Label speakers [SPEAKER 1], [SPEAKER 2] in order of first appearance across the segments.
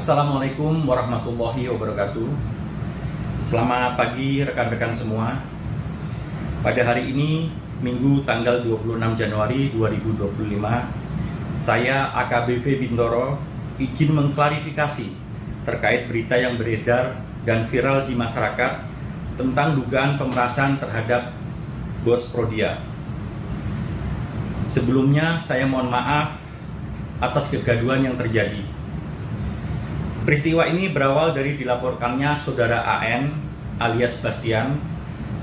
[SPEAKER 1] Assalamualaikum warahmatullahi wabarakatuh. Selamat pagi rekan-rekan semua. Pada hari ini, Minggu tanggal 26 Januari 2025, saya AKBP Bintoro izin mengklarifikasi terkait berita yang beredar dan viral di masyarakat tentang dugaan pemerasan terhadap Bos Prodia. Sebelumnya, saya mohon maaf atas kegaduhan yang terjadi. Peristiwa ini berawal dari dilaporkannya saudara AN alias Bastian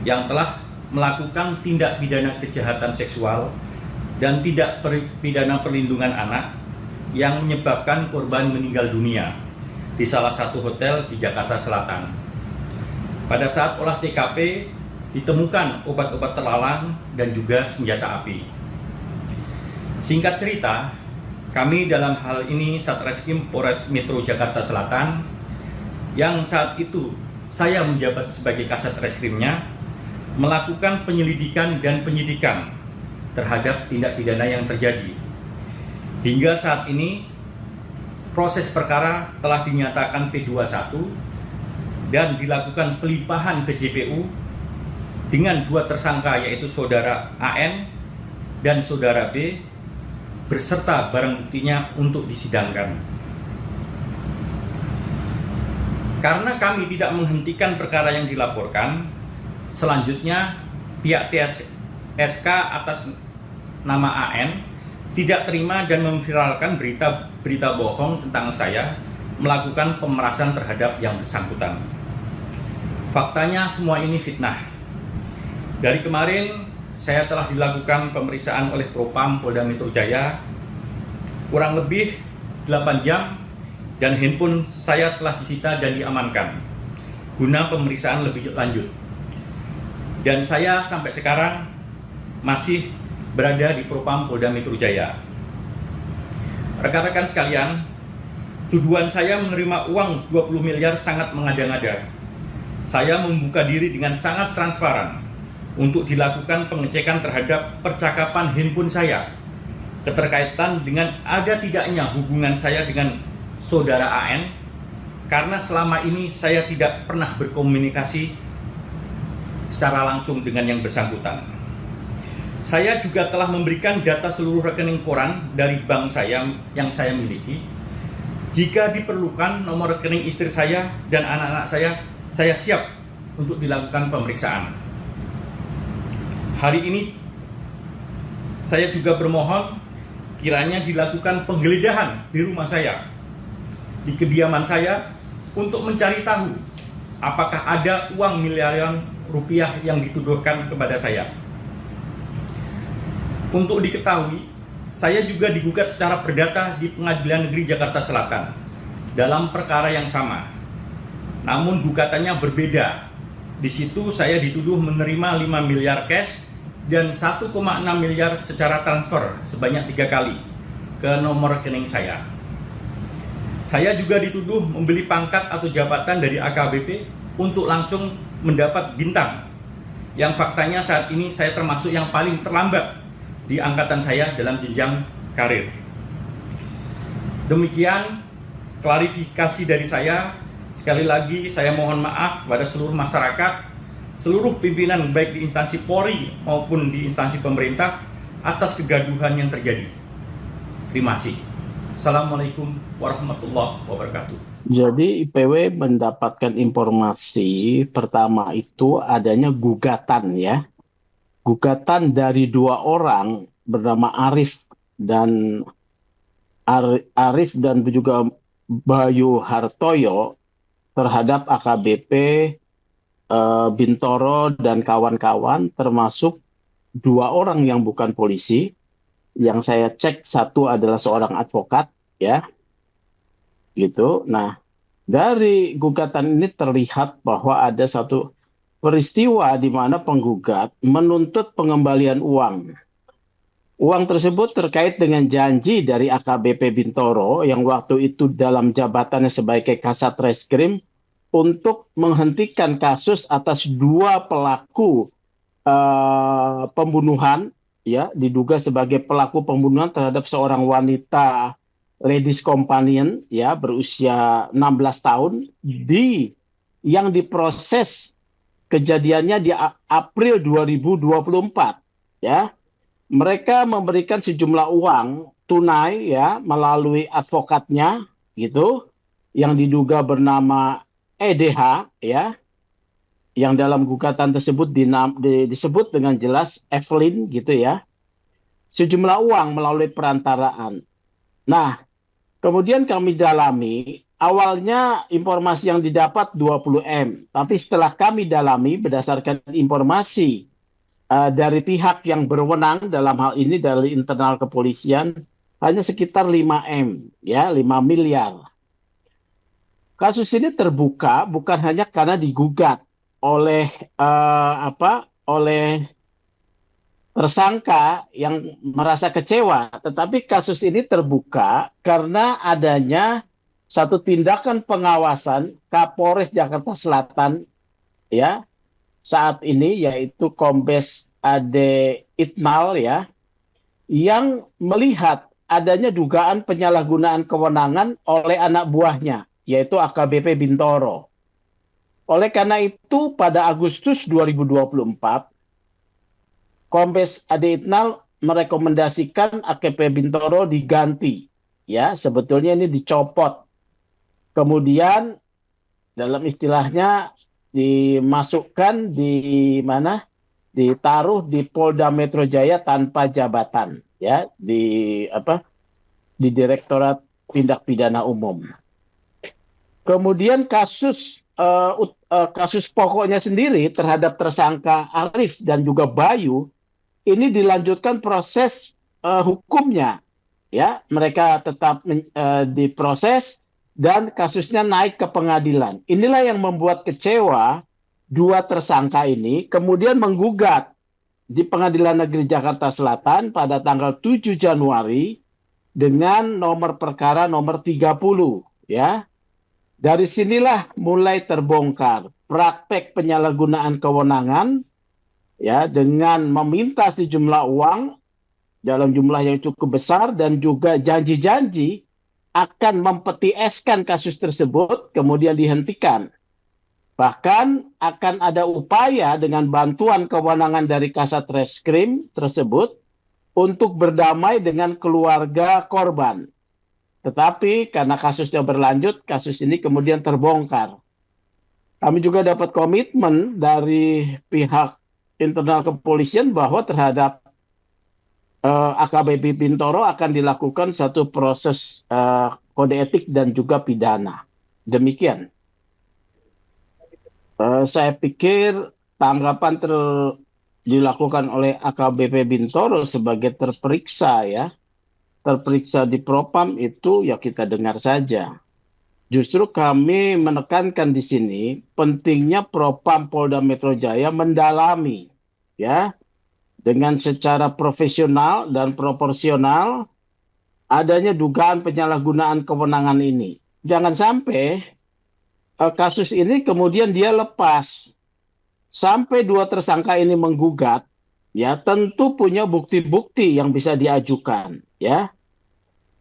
[SPEAKER 1] yang telah melakukan tindak pidana kejahatan seksual dan tindak pidana perlindungan anak yang menyebabkan korban meninggal dunia di salah satu hotel di Jakarta Selatan. Pada saat olah TKP ditemukan obat-obat terlarang dan juga senjata api. Singkat cerita, kami dalam hal ini Satreskrim Polres Metro Jakarta Selatan yang saat itu saya menjabat sebagai Kasat Reskrimnya melakukan penyelidikan dan penyidikan terhadap tindak pidana yang terjadi. Hingga saat ini proses perkara telah dinyatakan P21 dan dilakukan pelimpahan ke JPU dengan dua tersangka yaitu saudara AN dan saudara B berserta barang buktinya untuk disidangkan. Karena kami tidak menghentikan perkara yang dilaporkan, selanjutnya pihak TSK atas nama AN tidak terima dan memviralkan berita bohong tentang saya melakukan pemerasan terhadap yang bersangkutan. Faktanya semua ini fitnah. Dari kemarin saya telah dilakukan pemeriksaan oleh Propam Polda Metro Jaya kurang lebih 8 jam dan handphone saya telah disita dan diamankan guna pemeriksaan lebih lanjut. Dan saya sampai sekarang masih berada di Propam Polda Metro Jaya. Rekan-rekan sekalian, tuduhan saya menerima uang 20 miliar sangat mengada-ngada. Saya membuka diri dengan sangat transparan untuk dilakukan pengecekan terhadap percakapan handphone saya, keterkaitan dengan ada tidaknya hubungan saya dengan saudara AN, karena selama ini saya tidak pernah berkomunikasi secara langsung dengan yang bersangkutan. Saya juga telah memberikan data seluruh rekening koran dari bank saya yang saya miliki. Jika diperlukan nomor rekening istri saya dan anak-anak saya siap untuk dilakukan pemeriksaan. Hari ini saya juga bermohon kiranya dilakukan penggeledahan di rumah saya, di kediaman saya, untuk mencari tahu apakah ada uang miliaran rupiah yang dituduhkan kepada saya. Untuk diketahui, saya juga digugat secara perdata di Pengadilan Negeri Jakarta Selatan dalam perkara yang sama. Namun gugatannya berbeda. Di situ saya dituduh menerima 5 miliar cash dan 1,6 miliar secara transfer sebanyak 3 kali ke nomor rekening saya. Saya juga dituduh membeli pangkat atau jabatan dari AKBP untuk langsung mendapat bintang, yang faktanya saat ini saya termasuk yang paling terlambat di angkatan saya dalam jenjang karir. Demikian klarifikasi dari saya. Sekali lagi saya mohon maaf kepada seluruh masyarakat, seluruh pimpinan baik di instansi Polri maupun di instansi pemerintah atas kegaduhan yang terjadi. Terima kasih. Assalamualaikum warahmatullahi wabarakatuh.
[SPEAKER 2] Jadi IPW mendapatkan informasi pertama itu adanya gugatan ya. Gugatan dari dua orang bernama Arif dan juga Bayu Hartoyo terhadap AKBP Bintoro dan kawan-kawan, termasuk dua orang yang bukan polisi. Yang saya cek satu adalah seorang advokat ya. Gitu. Nah, dari gugatan ini terlihat bahwa ada satu peristiwa di mana penggugat menuntut pengembalian uang. Uang tersebut terkait dengan janji dari AKBP Bintoro yang waktu itu dalam jabatannya sebagai Kasat Reskrim untuk menghentikan kasus atas dua pelaku pembunuhan, ya, diduga sebagai pelaku pembunuhan terhadap seorang wanita ladies companion ya berusia 16 tahun yang diproses kejadiannya di April 2024 ya. Mereka memberikan sejumlah uang tunai ya melalui advokatnya gitu yang diduga bernama EDH ya, yang dalam gugatan tersebut disebut dengan jelas Evelyn gitu ya, sejumlah uang melalui perantaraan. Nah, kemudian kami dalami, awalnya informasi yang didapat 20 M, tapi setelah kami dalami berdasarkan informasi dari pihak yang berwenang dalam hal ini dari internal kepolisian, hanya sekitar 5 M, ya 5 miliar. Kasus ini terbuka bukan hanya karena digugat oleh oleh tersangka yang merasa kecewa, tetapi kasus ini terbuka karena adanya satu tindakan pengawasan Kapolres Jakarta Selatan ya saat ini, yaitu Kombes Ade Itnal ya, yang melihat adanya dugaan penyalahgunaan kewenangan oleh anak buahnya, yaitu AKBP Bintoro. Oleh karena itu, pada Agustus 2024, Kombes Ade Itnal merekomendasikan AKP Bintoro diganti. Ya, sebetulnya ini dicopot. Kemudian dalam istilahnya dimasukkan di mana? Ditaruh di Polda Metro Jaya tanpa jabatan, ya, di Direktorat Tindak Pidana Umum. Kemudian kasus pokoknya sendiri terhadap tersangka Arif dan juga Bayu ini dilanjutkan proses hukumnya, ya, mereka tetap diproses dan kasusnya naik ke pengadilan. Inilah yang membuat kecewa dua tersangka ini, kemudian menggugat di Pengadilan Negeri Jakarta Selatan pada tanggal 7 Januari dengan nomor perkara nomor 30, ya. Dari sinilah mulai terbongkar praktek penyalahgunaan kewenangan ya dengan meminta sejumlah uang dalam jumlah yang cukup besar dan juga janji-janji akan mempetieskan kasus tersebut kemudian dihentikan. Bahkan akan ada upaya dengan bantuan kewenangan dari Kasat Reskrim tersebut untuk berdamai dengan keluarga korban. Tetapi karena kasusnya berlanjut, kasus ini kemudian terbongkar. Kami juga dapat komitmen dari pihak internal kepolisian bahwa terhadap AKBP Bintoro akan dilakukan satu proses kode etik dan juga pidana. Demikian. Saya pikir tanggapan dilakukan oleh AKBP Bintoro sebagai terperiksa ya, terperiksa di Propam itu ya kita dengar saja. Justru kami menekankan di sini pentingnya Propam Polda Metro Jaya mendalami ya dengan secara profesional dan proporsional adanya dugaan penyalahgunaan kewenangan ini. Jangan sampai kasus ini kemudian dia lepas sampai dua tersangka ini menggugat, ya tentu punya bukti-bukti yang bisa diajukan, ya.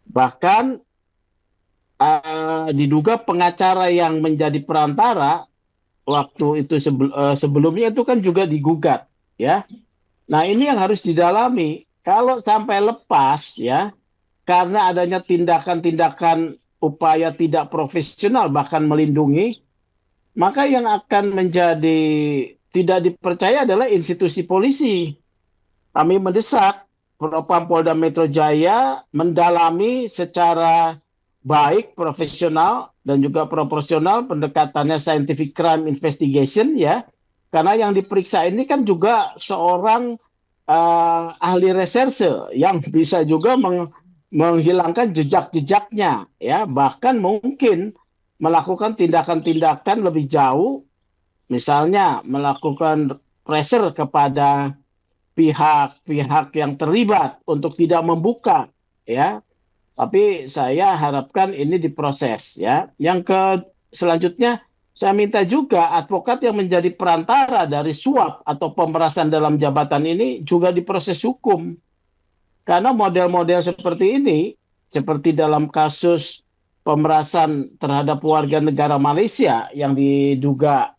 [SPEAKER 2] Bahkan diduga pengacara yang menjadi perantara waktu itu sebelumnya itu kan juga digugat, ya. Nah ini yang harus didalami. Kalau sampai lepas, ya, karena adanya tindakan-tindakan upaya tidak profesional bahkan melindungi, maka yang akan menjadi tidak dipercaya adalah institusi polisi. Kami mendesak Propam Polda Metro Jaya mendalami secara baik, profesional dan juga proporsional pendekatannya scientific crime investigation ya. Karena yang diperiksa ini kan juga seorang ahli reserse yang bisa juga menghilangkan jejak-jejaknya ya, bahkan mungkin melakukan tindakan-tindakan lebih jauh, misalnya melakukan pressure kepada pihak-pihak yang terlibat untuk tidak membuka ya. Tapi saya harapkan ini diproses ya. Selanjutnya saya minta juga advokat yang menjadi perantara dari suap atau pemerasan dalam jabatan ini juga diproses hukum. Karena model-model seperti ini seperti dalam kasus pemerasan terhadap warga negara Malaysia yang diduga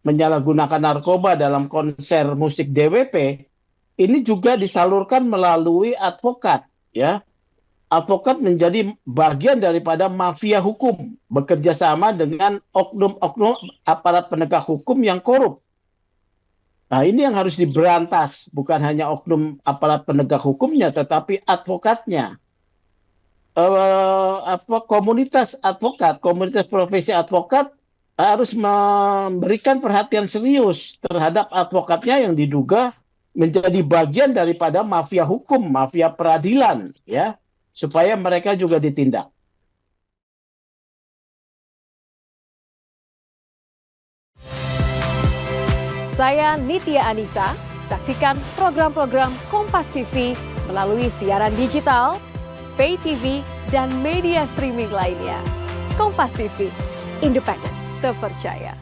[SPEAKER 2] menyalahgunakan narkoba dalam konser musik DWP, ini juga disalurkan melalui advokat, ya. Advokat menjadi bagian daripada mafia hukum, bekerja sama dengan oknum-oknum aparat penegak hukum yang korup. Nah, ini yang harus diberantas, bukan hanya oknum aparat penegak hukumnya, tetapi advokatnya. Komunitas advokat, komunitas profesi advokat harus memberikan perhatian serius terhadap advokatnya yang diduga menjadi bagian daripada mafia hukum, mafia peradilan, ya, supaya mereka juga ditindak.
[SPEAKER 3] Saya Nitya Anissa, saksikan program-program Kompas TV melalui siaran digital, pay TV, dan media streaming lainnya. Kompas TV, independen, terpercaya.